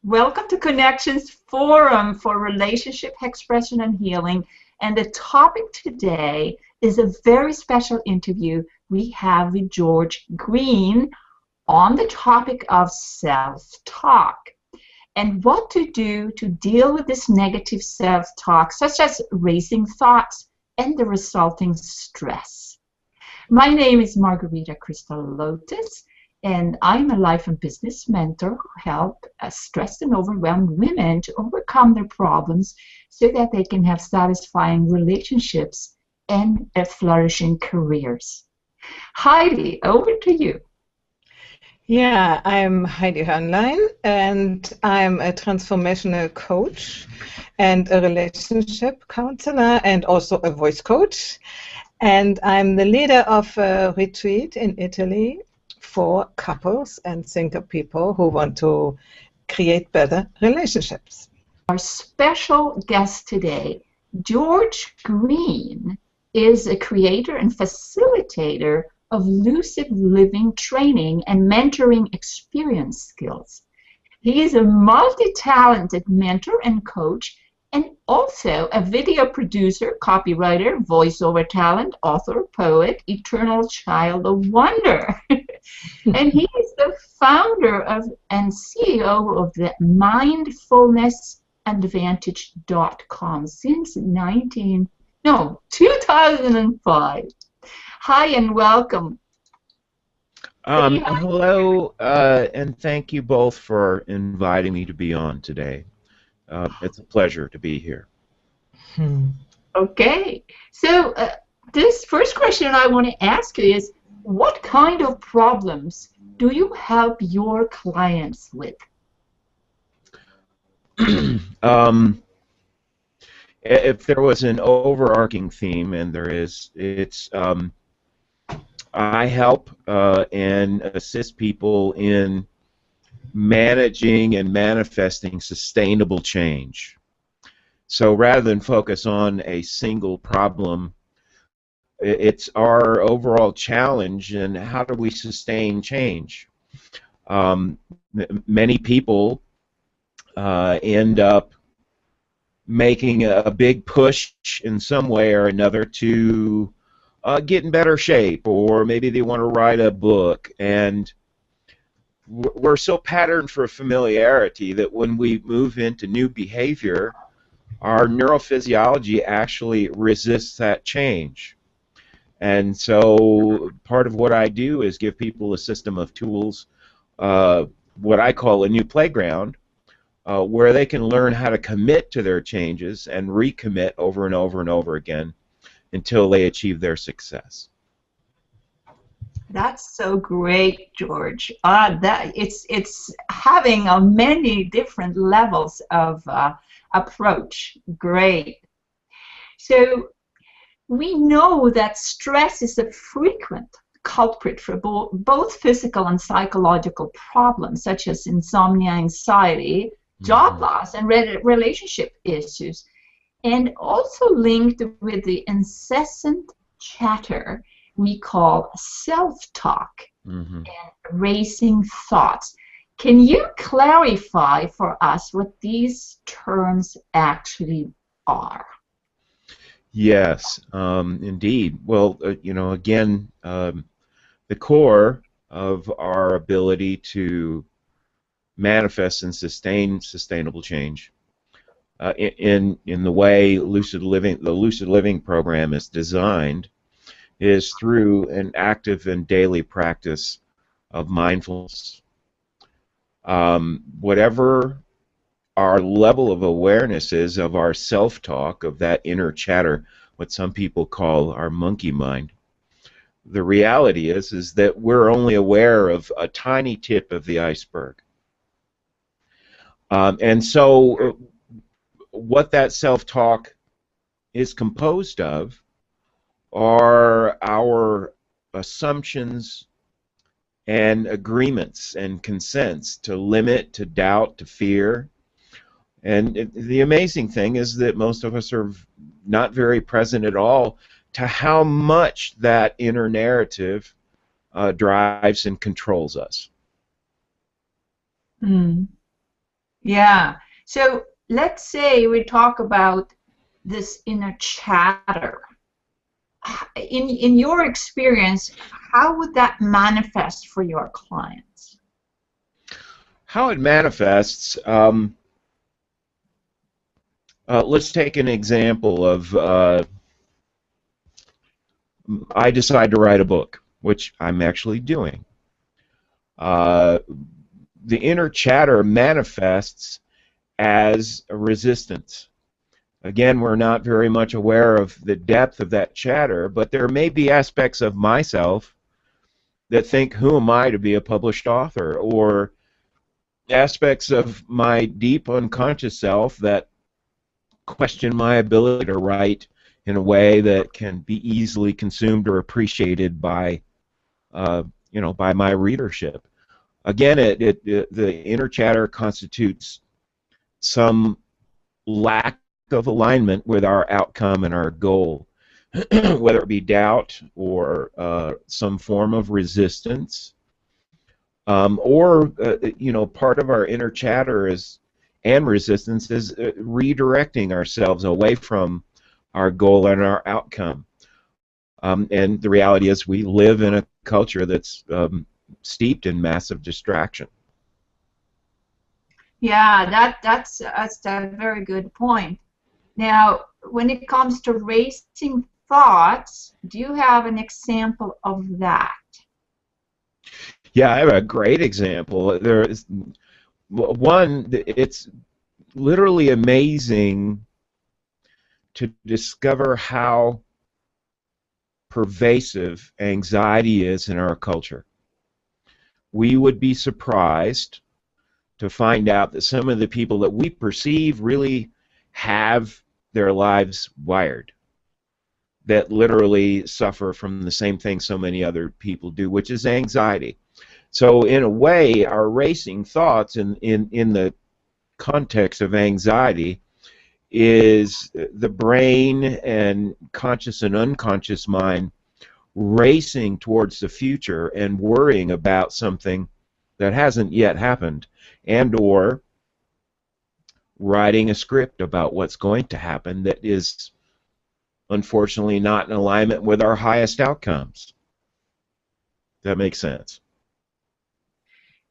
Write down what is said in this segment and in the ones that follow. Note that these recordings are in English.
Welcome to Connections Forum for Relationship Expression and Healing. And the topic today is a very special interview we have with George Green on the topic of self-talk and what to do to deal with this negative self-talk, such as racing thoughts and the resulting stress. My name is Margarita Crystal Lotus, and I'm a life and business mentor who help stressed and overwhelmed women to overcome their problems so that they can have satisfying relationships and flourishing careers. Heidi, over to you. Yeah, I'm Heidi Hörnlein, and I'm a transformational coach and a relationship counselor and also a voice coach. And I'm the leader of a retreat in Italy for couples and single people who want to create better relationships. Our special guest today, George Green, is a creator and facilitator of lucid living training and mentoring experience skills. He is a multi-talented mentor and coach, and also a video producer, copywriter, voiceover talent, author, poet, eternal child of wonder. And he is the founder of and CEO of the mindfulnessadvantage.com since 2005. Hi and welcome. Hello, and thank you both for inviting me to be on today. It's a pleasure to be here. Okay, so this first question I want to ask you is, what kind of problems do you help your clients with? If there was an overarching theme, and there is, it's I help and assist people in managing and manifesting sustainable change. So rather than focus on a single problem, it's our overall challenge and how do we sustain change. Many people end up making a big push in some way or another to get in better shape, or maybe they want to write a book, and we're so patterned for familiarity that when we move into new behavior, our neurophysiology actually resists that change. And so part of what I do is give people a system of tools, what I call a new playground, where they can learn how to commit to their changes and recommit over and over and over again until they achieve their success. That's so great, George. It's having many different levels of approach. Great. So we know that stress is a frequent culprit for both physical and psychological problems, such as insomnia, anxiety, job loss, and relationship issues, and also linked with the incessant chatter we call self-talk and racing thoughts. Can you clarify for us what these terms actually are? Yes, indeed. Well, again, the core of our ability to manifest and sustain sustainable change in the way the lucid living program is designed is through an active and daily practice of mindfulness. Whatever our level of awareness is of our self-talk, of that inner chatter, what some people call our monkey mind, the reality is that we're only aware of a tiny tip of the iceberg. And so what that self-talk is composed of are our assumptions and agreements and consents to limit, to doubt, to fear. And the amazing thing is that most of us are not very present at all to how much that inner narrative drives and controls us. Yeah. So let's say we talk about this inner chatter. In your experience, how would that manifest for your clients? How it manifests, let's take an example of I decide to write a book, which I'm actually doing. Uh, the inner chatter manifests as a resistance. Again, we're not very much aware of the depth of that chatter, but there may be aspects of myself that think, who am I to be a published author? Or aspects of my deep unconscious self that question my ability to write in a way that can be easily consumed or appreciated by, uh, by my readership. Again, the inner chatter constitutes some lack of alignment with our outcome and our goal, whether it be doubt or some form of resistance, or part of our inner chatter is and resistance is redirecting ourselves away from our goal and our outcome. And the reality is we live in a culture that's steeped in massive distraction. Yeah, that's a very good point. Now, when it comes to racing thoughts, do you have an example of that? Yeah, I have a great example. There is one, it's literally amazing to discover how pervasive anxiety is in our culture. We would be surprised to find out that some of the people that we perceive really have their lives wired, that literally suffer from the same thing so many other people do, which is anxiety. So in a way, our racing thoughts in the context of anxiety is the brain and conscious and unconscious mind racing towards the future and worrying about something that hasn't yet happened, and or writing a script about what's going to happen that is unfortunately not in alignment with our highest outcomes. That makes sense.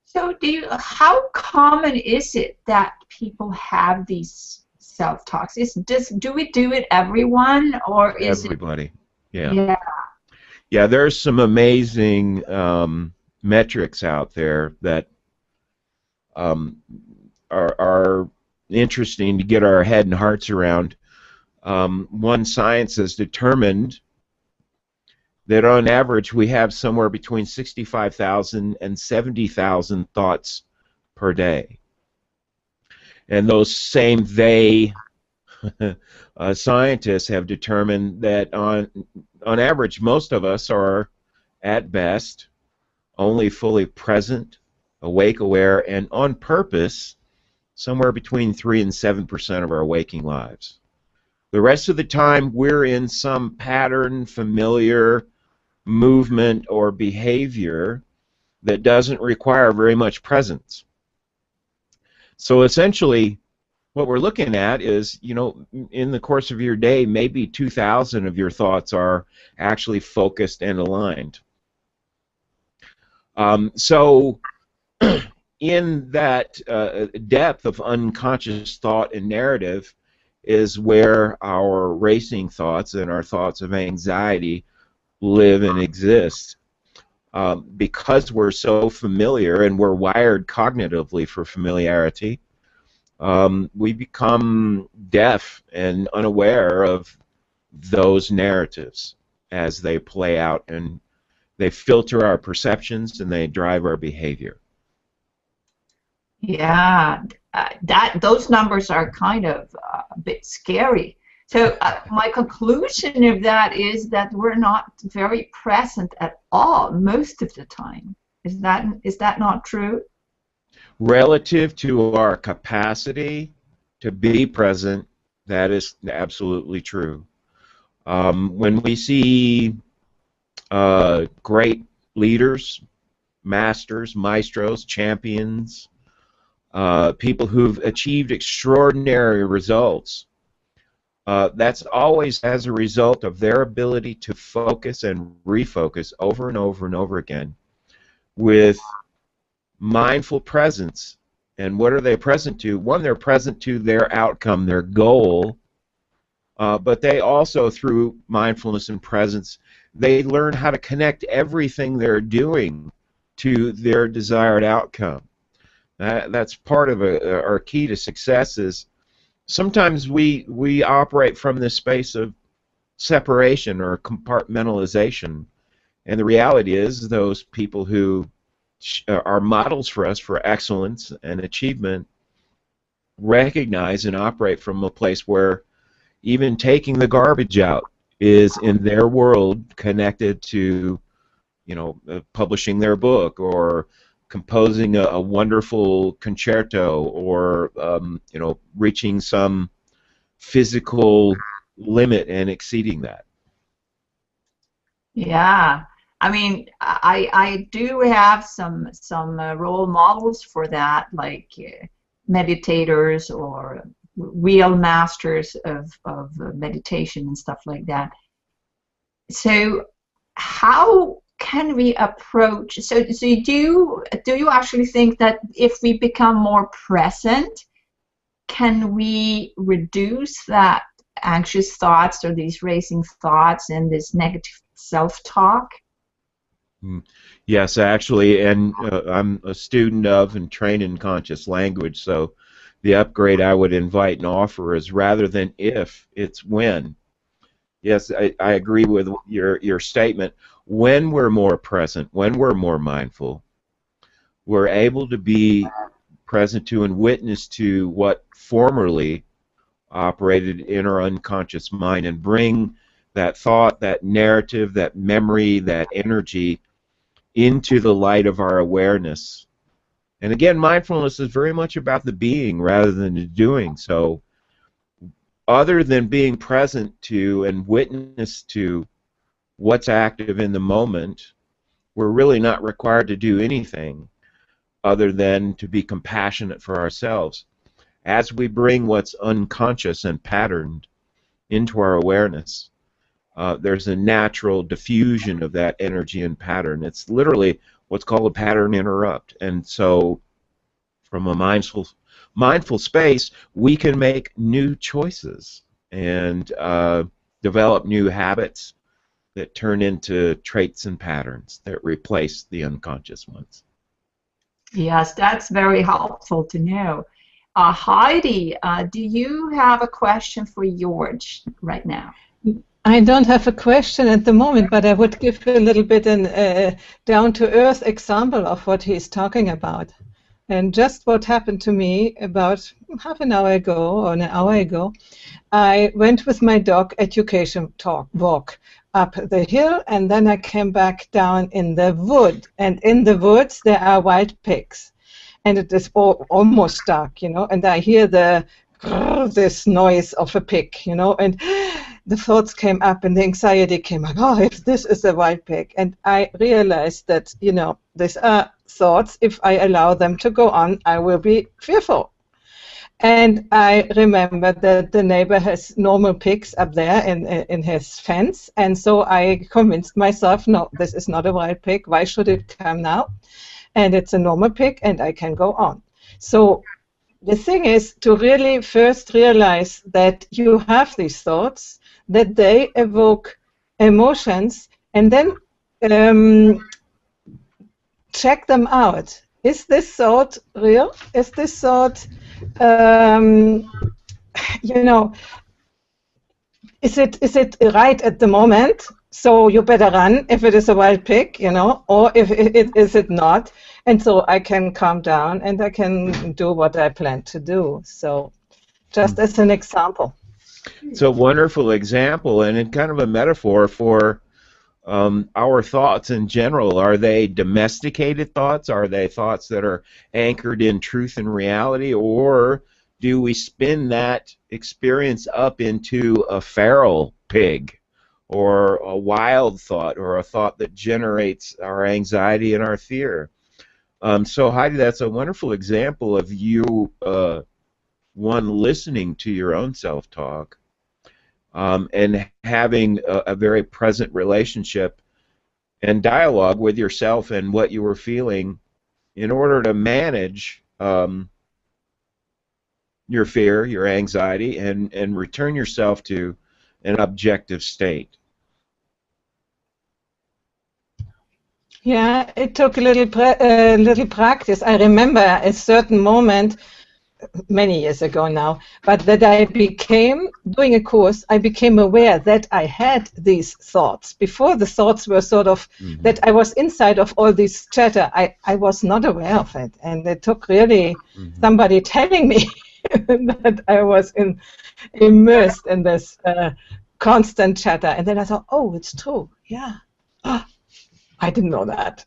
So, how common is it that people have these self-talks? Do we do it everyone, or is it? Everybody. Yeah. Yeah. Yeah, there's some amazing metrics out there that um, are interesting to get our head and hearts around. One science has determined that on average we have somewhere between 65,000 and 70,000 thoughts per day. And those same scientists have determined that on average most of us are at best only fully present, awake, aware, and on purpose somewhere between 3 and 7% of our waking lives. The rest of the time we're in some pattern, familiar movement or behavior that doesn't require very much presence. So essentially what we're looking at is, in the course of your day, maybe 2,000 of your thoughts are actually focused and aligned. So in that depth of unconscious thought and narrative is where our racing thoughts and our thoughts of anxiety live and exist. Because we're so familiar and we're wired cognitively for familiarity, we become deaf and unaware of those narratives as they play out, and they filter our perceptions and they drive our behavior. Yeah, those numbers are kind of a bit scary. So my conclusion of that is that we're not very present at all most of the time. Is that not true? Relative to our capacity to be present, that is absolutely true. When we see great leaders, masters, maestros, champions, people who've achieved extraordinary results, that's always as a result of their ability to focus and refocus over and over and over again with mindful presence. And what are they present to? One, they're present to their outcome, their goal, but they also, through mindfulness and presence, they learn how to connect everything they're doing to their desired outcome. That's part of our key to success. Is sometimes we operate from this space of separation or compartmentalization, and the reality is those people who are models for us for excellence and achievement recognize and operate from a place where even taking the garbage out is in their world connected to, publishing their book or composing a wonderful concerto or reaching some physical limit and exceeding that. Yeah, I mean, I do have some role models for that, like meditators or real masters of meditation and stuff like that. So how can we approach? So do you actually think that if we become more present, can we reduce that anxious thoughts or these racing thoughts and this negative self-talk? Yes, actually, and I'm a student of and trained in conscious language, so the upgrade I would invite and offer is rather than if, it's when. Yes, I agree with your statement. When we're more present, when we're more mindful, we're able to be present to and witness to what formerly operated in our unconscious mind and bring that thought, that narrative, that memory, that energy into the light of our awareness. And again, mindfulness is very much about the being rather than the doing. So other than being present to and witness to what's active in the moment, we're really not required to do anything other than to be compassionate for ourselves. As we bring what's unconscious and patterned into our awareness, there's a natural diffusion of that energy and pattern. It's literally what's called a pattern interrupt. And so from a mindful space, we can make new choices and develop new habits that turn into traits and patterns that replace the unconscious ones. Yes, that's very helpful to know. Heidi, do you have a question for George right now? I don't have a question at the moment, but I would give a little bit an down-to-earth example of what he's talking about. And just what happened to me about half an hour ago or an hour ago, I went with my dog education walk up the hill, and then I came back down in the wood. And in the woods there are wild pigs, and it is almost dark, and I hear this noise of a pig, and the thoughts came up and the anxiety came up. Oh, if this is a wild pig. And I realized that, these are thoughts. If I allow them to go on, I will be fearful. And I remember that the neighbor has normal pigs up there in his fence. And so I convinced myself, no, this is not a wild pig. Why should it come now? And it's a normal pig, and I can go on. So the thing is to really first realize that you have these thoughts, that they evoke emotions, and then check them out. Is this thought real? Is this thought, is it right at the moment? So you better run if it is a wild pig, or if is it not? And so I can calm down and I can do what I plan to do. So just as an example. It's a wonderful example and kind of a metaphor for our thoughts in general. Are they domesticated thoughts? Are they thoughts that are anchored in truth and reality? Or do we spin that experience up into a feral pig or a wild thought or a thought that generates our anxiety and our fear? So Heidi, that's a wonderful example of you, one, listening to your own self-talk, and having a very present relationship and dialogue with yourself and what you were feeling in order to manage your fear, your anxiety, and return yourself to an objective state. Yeah, it took a little practice. I remember a certain moment many years ago now, but that I became, doing a course, I became aware that I had these thoughts. Before, the thoughts were sort of that I was inside of all this chatter. I was not aware of it, and it took really somebody telling me that I was immersed in this constant chatter. And then I thought, oh, it's true. Yeah. Oh, I didn't know that.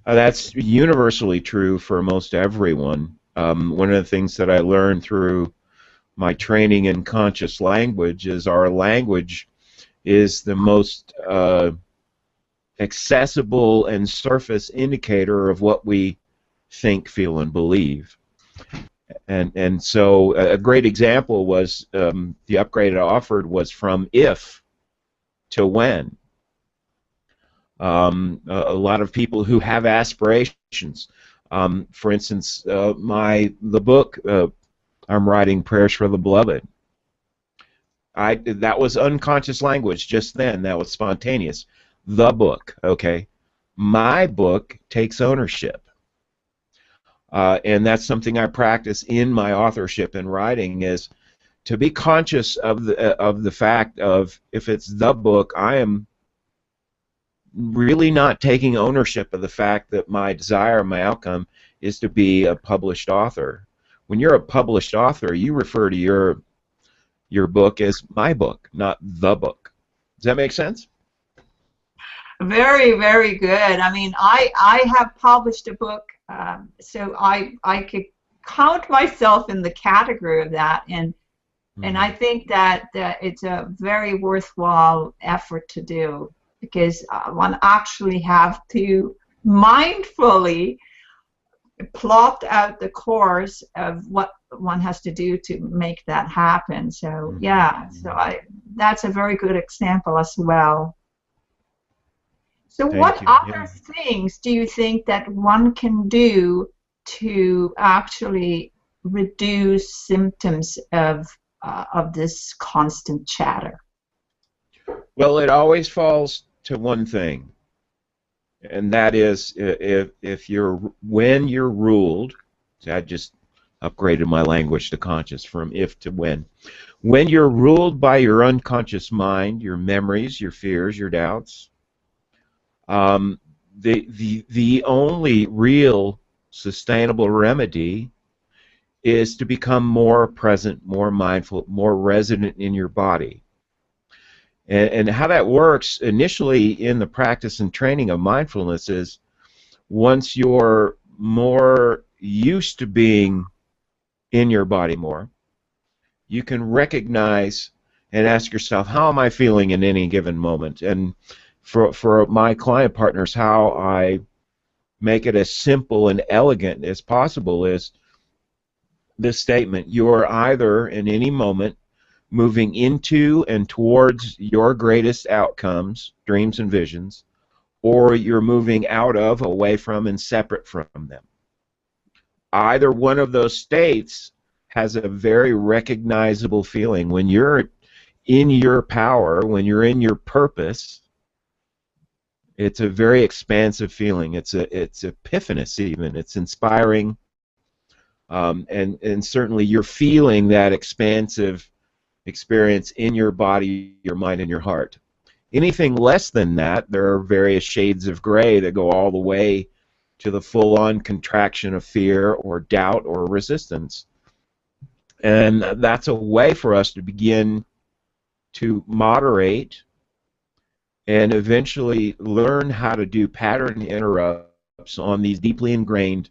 That's universally true for most everyone. One of the things that I learned through my training in conscious language is our language is the most accessible and surface indicator of what we think, feel, and believe. And so a great example was the upgrade I offered was from if to when. A lot of people who have aspirations. For instance, the book I'm writing, Prayers for the Beloved. That was unconscious language just then. That was spontaneous. The book, okay. My book takes ownership, and that's something I practice in my authorship and writing, is to be conscious of the fact of, if it's the book, I am really not taking ownership of the fact that my desire, my outcome, is to be a published author. When you're a published author, you refer to your book as my book, not the book. Does that make sense? Very, very good. I mean, I have published a book, so I could count myself in the category of that, and I think that it's a very worthwhile effort to do, because one actually have to mindfully plot out the course of what one has to do to make that happen. So yeah, that's a very good example as well. So what other things do you think that one can do to actually reduce symptoms of this constant chatter? Well, it always falls to one thing, and that is when you're ruled. See, I just upgraded my language to conscious from if to when. When you're ruled by your unconscious mind, your memories, your fears, your doubts, the only real sustainable remedy is to become more present, more mindful, more resident in your body. And how that works initially in the practice and training of mindfulness is, once you're more used to being in your body more, you can recognize and ask yourself, how am I feeling in any given moment? And for my client partners, how I make it as simple and elegant as possible is this statement: you're either in any moment moving into and towards your greatest outcomes, dreams and visions, or you're moving out of, away from, and separate from them. Either one of those states has a very recognizable feeling. When you're in your power, when you're in your purpose, it's a very expansive feeling. It's epiphanous even. It's inspiring, and certainly you're feeling that expansive experience in your body, your mind, and your heart. Anything less than that, there are various shades of gray that go all the way to the full-on contraction of fear or doubt or resistance. And that's a way for us to begin to moderate and eventually learn how to do pattern interrupts on these deeply ingrained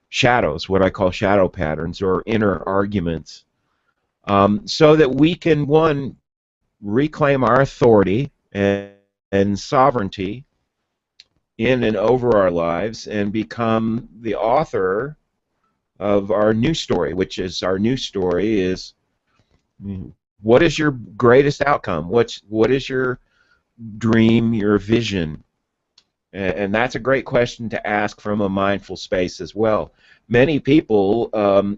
shadows, what I call shadow patterns or inner arguments, so that we can, one, reclaim our authority and sovereignty in and over our lives and become the author of our new story, which is our new story is, what is your greatest outcome? What is your dream, your vision? And that's a great question to ask from a mindful space as well. Many people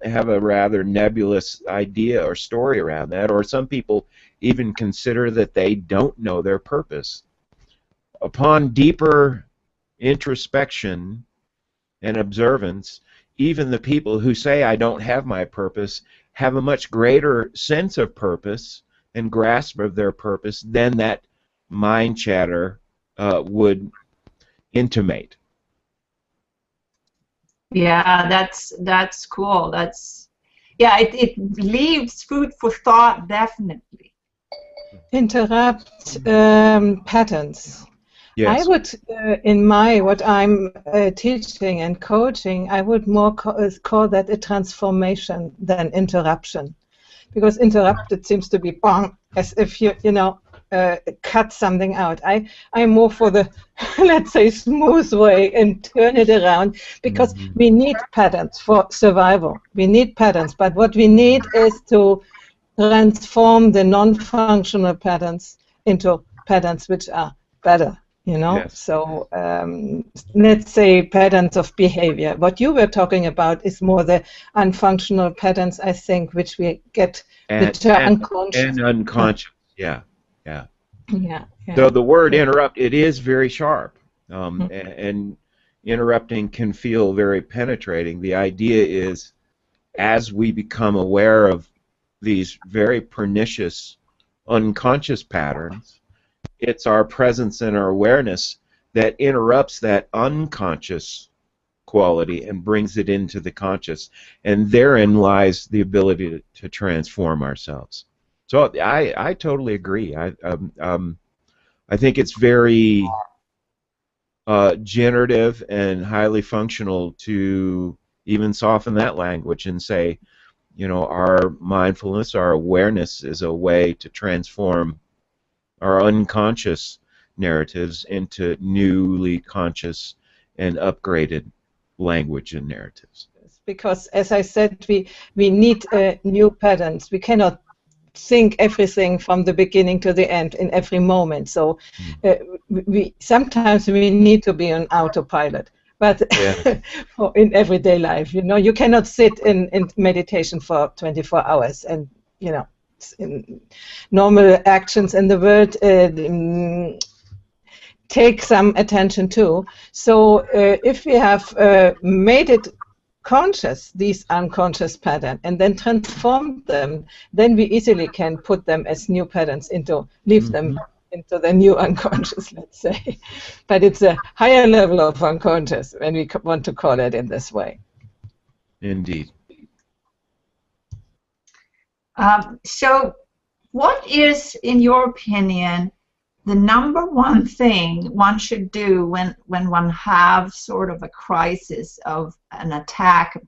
have a rather nebulous idea or story around that, or some people even consider that they don't know their purpose. Upon deeper introspection and observance, even the people who say I don't have my purpose have a much greater sense of purpose and grasp of their purpose than that mind chatter would intimate. Yeah, that's cool. That's yeah, it leaves food for thought, definitely. Interrupt patterns. I Yes. would, in my what I'm teaching and coaching, I would more call that a transformation than interruption, because interrupted seems to be bang, as if you know cut something out. I'm more for the let's say smooth way and turn it around, because Mhm. we need patterns for survival. We need patterns, but what we need is to transform the non-functional patterns into patterns which are better, you know. Yes. So let's say patterns of behavior. What you were talking about is more the unfunctional patterns, I think, which we get, And which are and unconscious. and unconscious. Yeah. Yeah. Yeah, So yeah, the word yeah. interrupt, it is very sharp, and interrupting can feel very penetrating. The idea is, as we become aware of these very pernicious unconscious patterns, it's our presence and our awareness that interrupts that unconscious quality and brings it into the conscious. And therein lies the ability to transform ourselves. So I totally agree. I think it's very generative and highly functional to even soften that language and say, you know, our mindfulness, our awareness is a way to transform our unconscious narratives into newly conscious and upgraded language and narratives. Because, as I said, we need new patterns. We cannot think everything from the beginning to the end in every moment. So uh, we sometimes we need to be on autopilot. But Yeah. in everyday life, you know, you cannot sit in meditation for 24 hours and, you know, in normal actions in the world take some attention too. So if we have made it conscious, these unconscious patterns, and then transform them, then we easily can put them as new patterns leave them into the new unconscious, let's say. But it's a higher level of unconscious when we want to call it in this way. Indeed. So, what is, in your opinion, the number one thing one should do when one have sort of a crisis of an attack?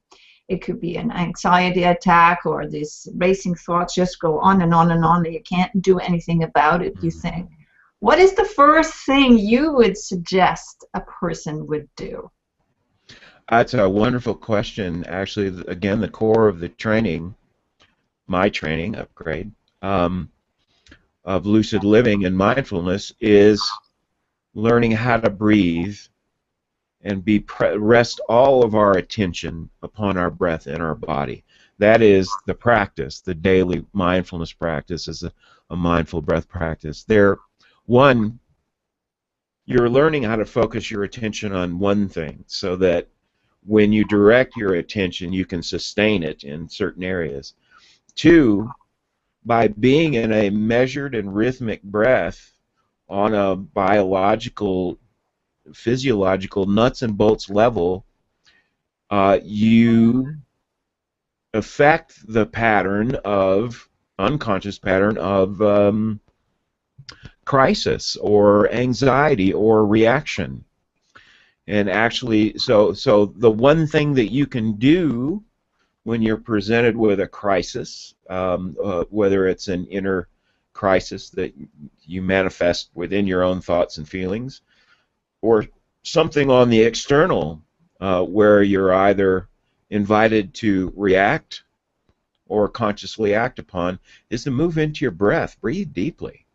It could be an anxiety attack, or these racing thoughts just go on and on and on, and you can't do anything about it, you think. What is the first thing you would suggest a person would do? That's a wonderful question. Actually, again, the core of the training, my training upgrade, of lucid living and mindfulness is learning how to breathe and rest all of our attention upon our breath in our body. That is the practice. The daily mindfulness practice is a mindful breath practice. One, you're learning how to focus your attention on one thing so that when you direct your attention, you can sustain it in certain areas. Two, by being in a measured and rhythmic breath on a biological, physiological, nuts and bolts level, you affect the pattern of, unconscious pattern of crisis or anxiety or reaction. And actually, so the one thing that you can do when you're presented with a crisis, whether it's an inner crisis that you manifest within your own thoughts and feelings, or something on the external where you're either invited to react or consciously act upon, is to move into your breath. Breathe deeply.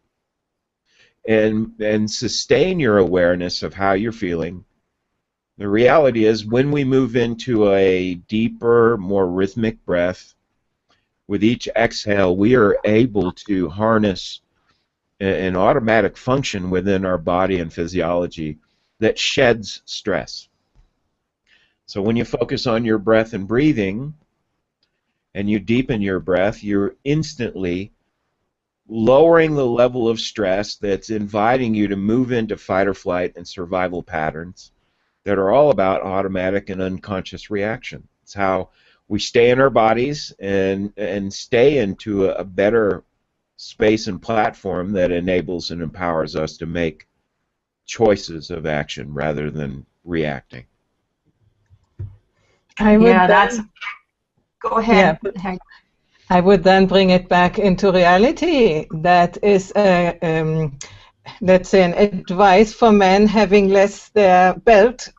And sustain your awareness of how you're feeling. The reality is, when we move into a deeper, more rhythmic breath, with each exhale, we are able to harness an automatic function within our body and physiology that sheds stress. So when you focus on your breath and breathing, and you deepen your breath, you're instantly lowering the level of stress that's inviting you to move into fight or flight and survival patterns that are all about automatic and unconscious reaction. It's how we stay in our bodies and stay into a better space and platform that enables and empowers us to make choices of action rather than reacting. Yeah, that's. Go ahead. Yeah, I would then bring it back into reality. That is, let's say, an advice for men having less their belt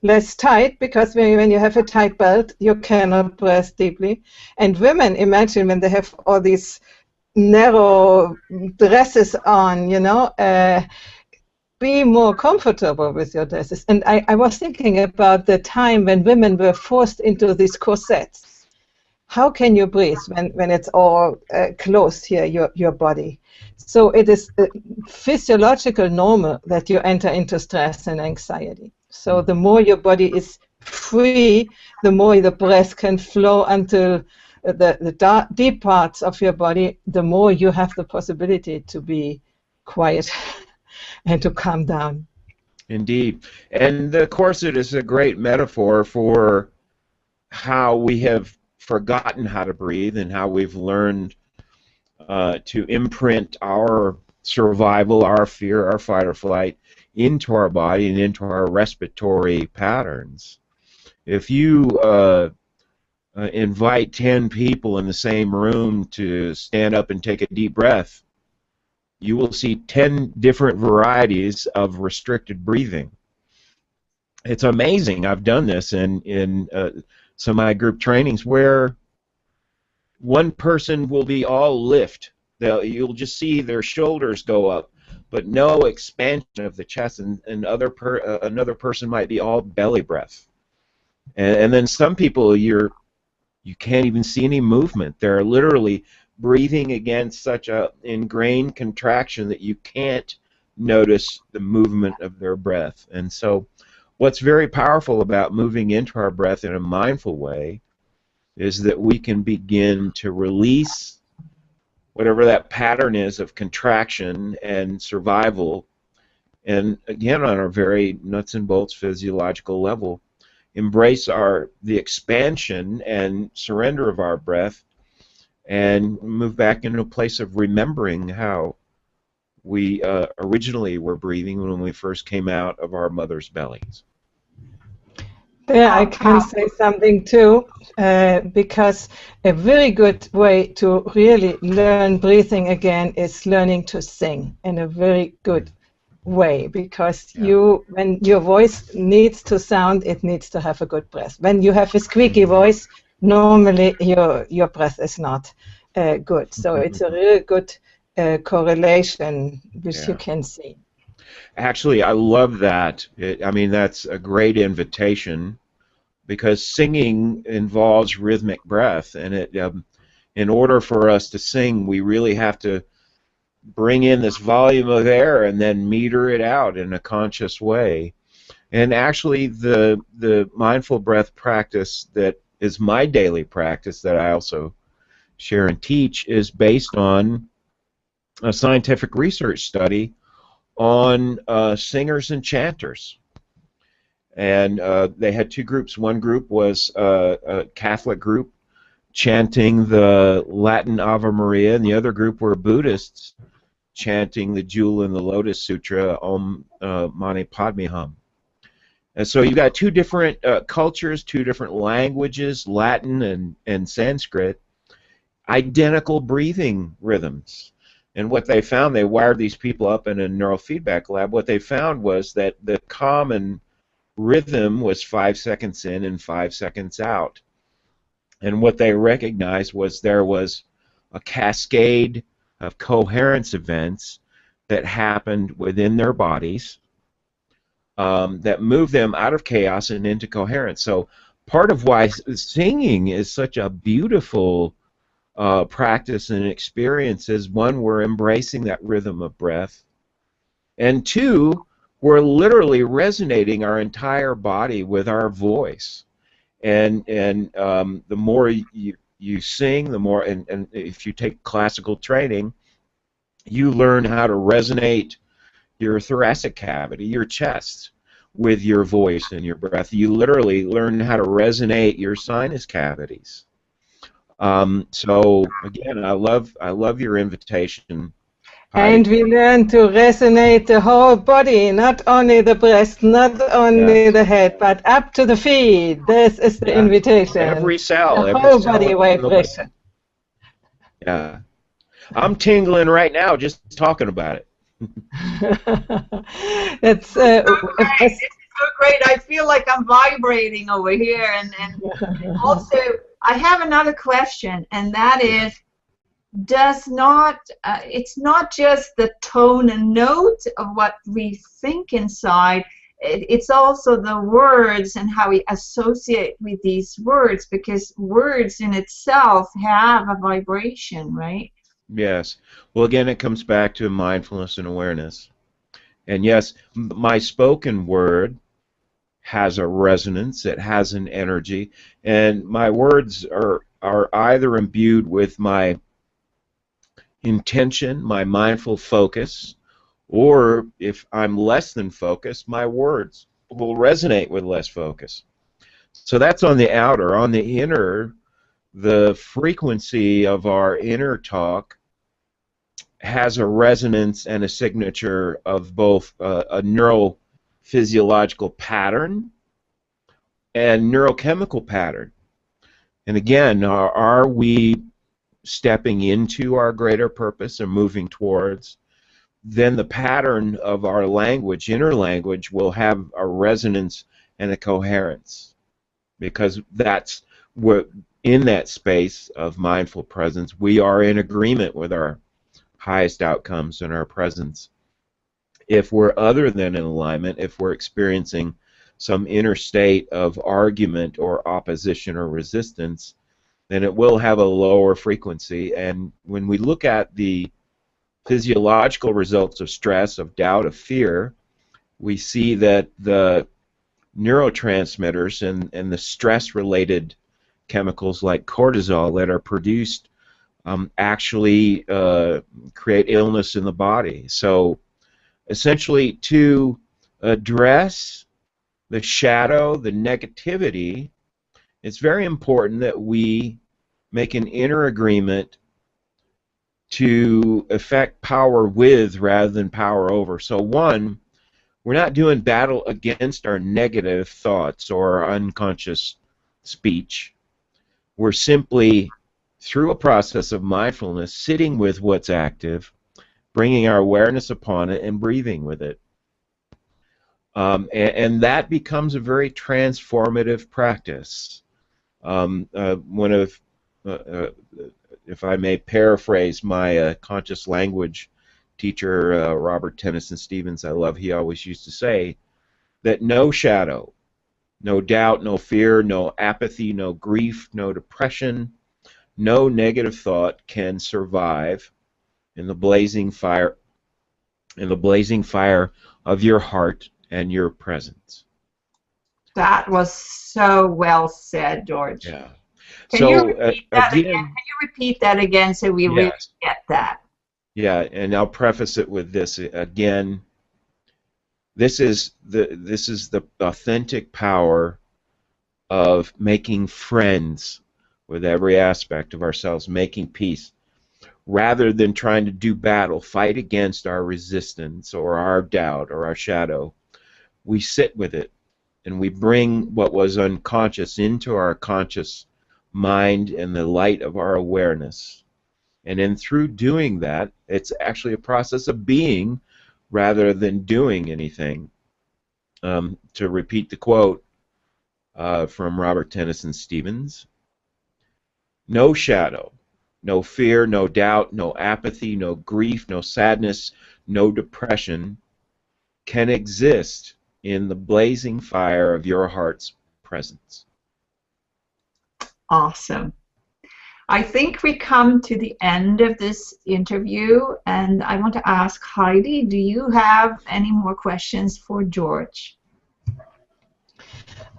less tight, because when you have a tight belt, you cannot breathe deeply. And women, imagine when they have all these narrow dresses on, you know, be more comfortable with your dresses. And I was thinking about the time when women were forced into these corsets. How can you breathe when it's all closed here, your body? So it is physiological normal that you enter into stress and anxiety. So the more your body is free, the more the breath can flow until the deep parts of your body, the more you have the possibility to be quiet and to calm down. Indeed. And the corset is a great metaphor for how we have forgotten how to breathe and how we've learned to imprint our survival, our fear, our fight or flight into our body and into our respiratory patterns. If you invite 10 people in the same room to stand up and take a deep breath, you will see 10 different varieties of restricted breathing. It's amazing. I've done this in some of my group trainings where one person will be all lift. You'll just see their shoulders go up, but no expansion of the chest, and another person might be all belly breath. And then some people, you can't even see any movement. They're literally breathing against such a ingrained contraction that you can't notice the movement of their breath. And so what's very powerful about moving into our breath in a mindful way is that we can begin to release whatever that pattern is of contraction and survival, and again, on a very nuts and bolts physiological level, embrace the expansion and surrender of our breath and move back into a place of remembering how we originally were breathing when we first came out of our mother's bellies. Yeah, I can say something too, because a very good way to really learn breathing again is learning to sing in a very good way, because when your voice needs to sound, it needs to have a good breath. When you have a squeaky voice, normally your breath is not good. So it's a really good correlation which you can see. Actually, I love that. I mean, that's a great invitation, because singing involves rhythmic breath, and in order for us to sing, we really have to bring in this volume of air and then meter it out in a conscious way. And actually, the mindful breath practice that is my daily practice that I also share and teach is based on a scientific research study on singers and chanters. And they had two groups. One group was a Catholic group chanting the Latin Ave Maria, and the other group were Buddhists chanting the Jewel in the Lotus Sutra, Om Mani Padme Hum. And so you've got two different cultures, two different languages, Latin and Sanskrit, identical breathing rhythms. And what they found, they wired these people up in a neurofeedback lab. What they found was that the common rhythm was 5 seconds in and 5 seconds out. And what they recognized was there was a cascade of coherence events that happened within their bodies that moved them out of chaos and into coherence. So part of why singing is such a beautiful practice and experience is, one, we're embracing that rhythm of breath, and two, we're literally resonating our entire body with our voice. And the more you sing, the more, and if you take classical training, you learn how to resonate your thoracic cavity, your chest, with your voice and your breath. You literally learn how to resonate your sinus cavities. So again, I love your invitation, Heidi. And we learn to resonate the whole body, not only the breast, not only the head, but up to the feet. This is the invitation. Every cell, the every whole cell body in the body. vibration. Yeah, I'm tingling right now just talking about it. That's This is so great. I feel like I'm vibrating over here. And also, I have another question, and that is, it's not just the tone and note of what we think inside, it's also the words and how we associate with these words, because words in itself have a vibration, right? Yes. Well, again, it comes back to mindfulness and awareness. And yes, my spoken word has a resonance, it has an energy, and my words are either imbued with my intention, my mindful focus, or if I'm less than focused, my words will resonate with less focus. So that's on the outer. On the inner, the frequency of our inner talk has a resonance and a signature of both a neurophysiological pattern and neurochemical pattern. And again, are we stepping into our greater purpose and moving towards? Then the pattern of our language, inner language, will have a resonance and a coherence, because that's what, in that space of mindful presence, we are in agreement with our highest outcomes and our presence. If we're other than in alignment, if we're experiencing some inner state of argument or opposition or resistance, then it will have a lower frequency. And when we look at the physiological results of stress, of doubt, of fear, we see that the neurotransmitters and the stress-related chemicals like cortisol that are produced actually create illness in the body. So essentially, to address the shadow, the negativity, it's very important that we make an inner agreement to effect power with rather than power over. So one, we're not doing battle against our negative thoughts or our unconscious speech. We're simply, through a process of mindfulness, sitting with what's active, bringing our awareness upon it, and breathing with it. And that becomes a very transformative practice. One of, if I may paraphrase my conscious language teacher, Robert Tennyson Stevens, I love, he always used to say that no shadow, no doubt, no fear, no apathy, no grief, no depression, no negative thought can survive in the blazing fire, of your heart and your presence. That was so well said, George. Yeah. Can you repeat that again? Can you repeat that again so we really get that? Yeah, and I'll preface it with this again. This is the authentic power of making friends with every aspect of ourselves, making peace, rather than trying to do battle, fight against our resistance or our doubt or our shadow. We sit with it, and we bring what was unconscious into our conscious mind and the light of our awareness. And then through doing that, it's actually a process of being rather than doing anything. To repeat the quote from Robert Tennyson Stevens, no shadow, no fear, no doubt, no apathy, no grief, no sadness, no depression can exist in the blazing fire of your heart's presence. Awesome. I think we come to the end of this interview, and I want to ask Heidi, do you have any more questions for George?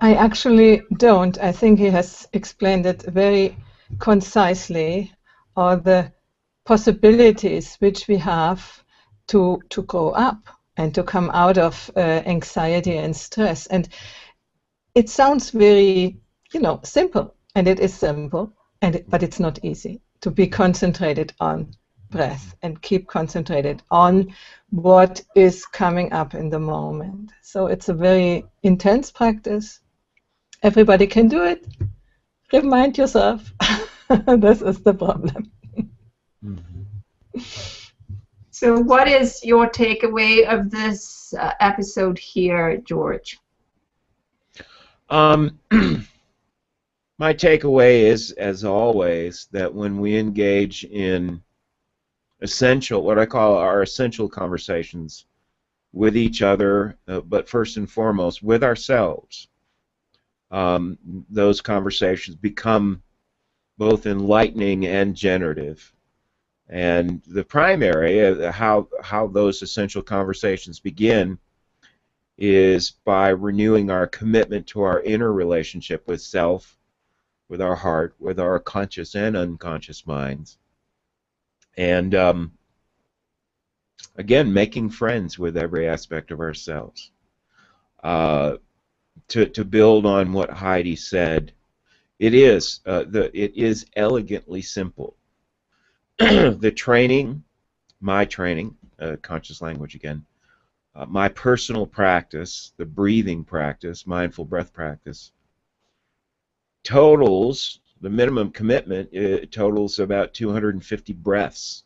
I actually don't. I think he has explained it very concisely, all the possibilities which we have to grow up and to come out of anxiety and stress. And it sounds very, simple, and it is simple, but it's not easy to be concentrated on breath and keep concentrated on what is coming up in the moment. So it's a very intense practice. Everybody can do it. Remind yourself. This is the problem. Mm-hmm. So what is your takeaway of this episode here, George? My takeaway is, as always, that when we engage in essential, what I call our essential conversations with each other, but first and foremost with ourselves, those conversations become both enlightening and generative. And the primary, how those essential conversations begin, is by renewing our commitment to our inner relationship with self, with our heart, with our conscious and unconscious minds. And again, making friends with every aspect of ourselves. To build on what Heidi said, it is elegantly simple. The training, my training, conscious language again, my personal practice, the breathing practice, mindful breath practice, totals, the minimum commitment, it totals about 250 breaths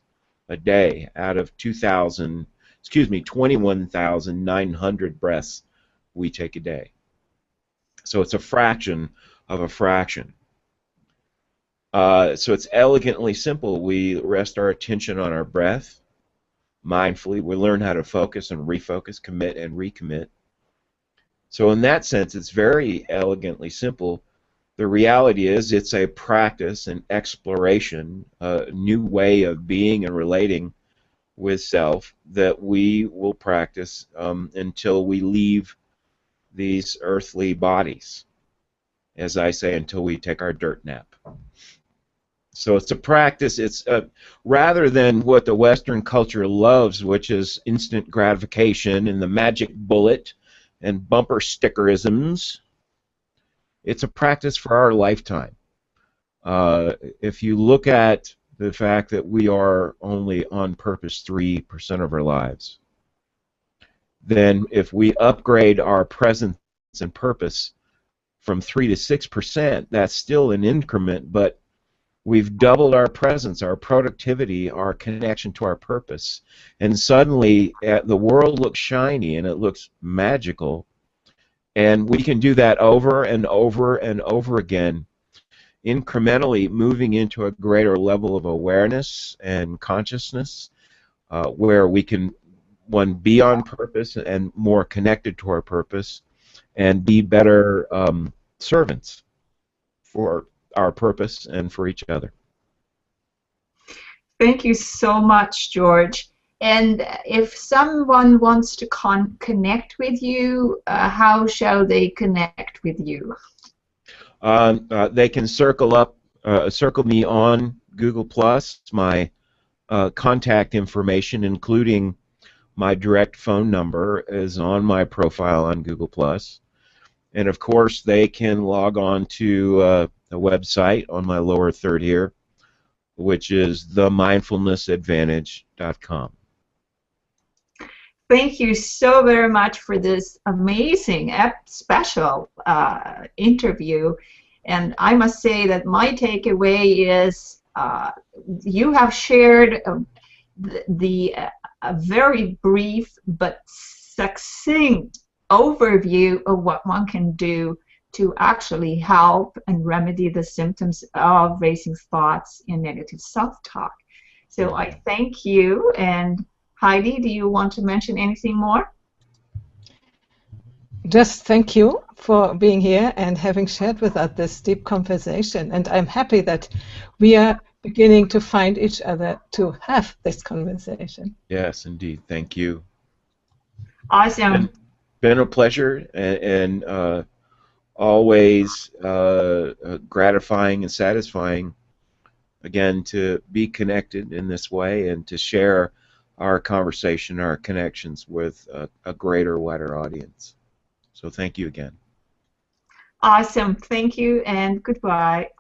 a day out of 21,900 breaths we take a day. So it's a fraction of a fraction. So it's elegantly simple. We rest our attention on our breath mindfully. We learn how to focus and refocus, commit and recommit. So in that sense, it's very elegantly simple. The reality is it's a practice, an exploration, a new way of being and relating with self that we will practice until we leave these earthly bodies. As I say, until we take our dirt nap. So it's a practice. It's rather than what the Western culture loves, which is instant gratification and the magic bullet and bumper stickerisms. It's a practice for our lifetime. If you look at the fact that we are only on purpose 3% of our lives, then if we upgrade our presence and purpose from 3 to 6%, that's still an increment, but we've doubled our presence, our productivity, our connection to our purpose, and suddenly the world looks shiny and it looks magical. And we can do that over and over and over again, incrementally moving into a greater level of awareness and consciousness, where we can, one, be on purpose and more connected to our purpose, and be better servants for our purpose and for each other. Thank you so much, George. And if someone wants to connect with you, how shall they connect with you? They can circle me on Google+. My contact information, including my direct phone number, is on my profile on Google+. And of course, they can log on to a website on my lower third here, which is themindfulnessadvantage.com. Thank you so very much for this amazing special interview. And I must say that my takeaway is you have shared a very brief but succinct overview of what one can do to actually help and remedy the symptoms of racing thoughts and negative self-talk. So I thank you. And Heidi, do you want to mention anything more? Just thank you for being here and having shared with us this deep conversation. And I'm happy that we are beginning to find each other to have this conversation. Yes, indeed. Thank you. Awesome. Been a pleasure and always gratifying and satisfying, again, to be connected in this way and to share our conversation, our connections with a greater, wider audience. So thank you again. Awesome. Thank you and goodbye.